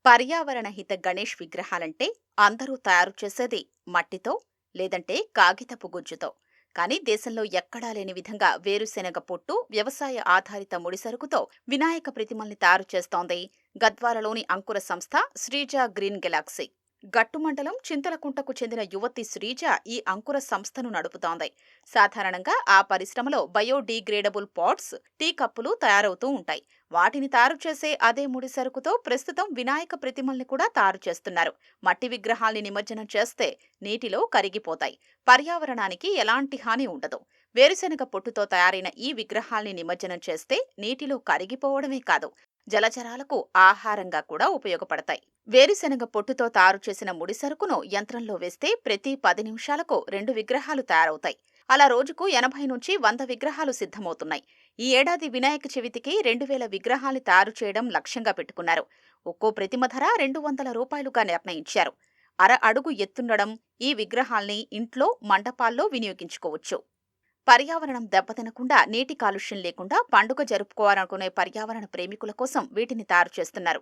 పర్యావరణ హిత గణేష్ విగ్రహాలంటే అందరూ తయారు చేసేది మట్టితో లేదంటే కాగితపు గుజ్జుతో. కానీ దేశంలో ఎక్కడా లేని విధంగా వేరుశెనగ పొట్టు వ్యవసాయ ఆధారిత ముడిసరుకుతో వినాయక ప్రతిమల్ని తయారు చేస్తోంది గద్వాలలోని అంకుర సంస్థ శ్రీజ గ్రీన్ గెలాక్సీ. గట్టు మండలం చింతలకుంటకు చెందిన యువతి శ్రీజ ఈ అంకుర సంస్థను నడుపుతోంది. సాధారణంగా ఆ పరిశ్రమలో బయోడీగ్రేడబుల్ పాట్స్, టీ కప్పులు తయారవుతూ ఉంటాయి. వాటిని తయారు చేసే అదే ముడి సరుకుతో ప్రస్తుతం వినాయక ప్రతిమల్ని కూడా తయారు చేస్తున్నారు. మట్టి విగ్రహాల్ని నిమజ్జనం చేస్తే నీటిలో కరిగిపోతాయి. పర్యావరణానికి ఎలాంటి హాని ఉండదు. వేరుశెనగ పొట్టుతో తయారైన ఈ విగ్రహాల్ని నిమజ్జనం చేస్తే నీటిలో కరిగిపోవడమే కాదు, జలచరాలకు ఆహారంగా కూడా ఉపయోగపడతాయి. వేరుశెనగ పొట్టుతో తయారు చేసిన ముడి సరుకును యంత్రంలో వేస్తే ప్రతి 10 నిమిషాలకు 2 విగ్రహాలు తయారవుతాయి. అలా రోజుకు 80 నుంచి 100 విగ్రహాలు సిద్ధమవుతున్నాయి. ఈ ఏడాది వినాయక చవితికి 2000 విగ్రహాల్ని తయారు చేయడం లక్ష్యంగా పెట్టుకున్నారు. ఒక్కో ప్రతిమ ధర రూ. 200గా నిర్ణయించారు. అర అడుగు ఎత్తుండడం ఈ విగ్రహాల్ని ఇంట్లో, మండపాల్లో వినియోగించుకోవచ్చు. పర్యావరణం దెబ్బతినకుండా, నీటి కాలుష్యం లేకుండా పండుగ జరుపుకోవాలనుకునే పర్యావరణ ప్రేమికుల కోసం వీటిని తయారు చేస్తున్నారు.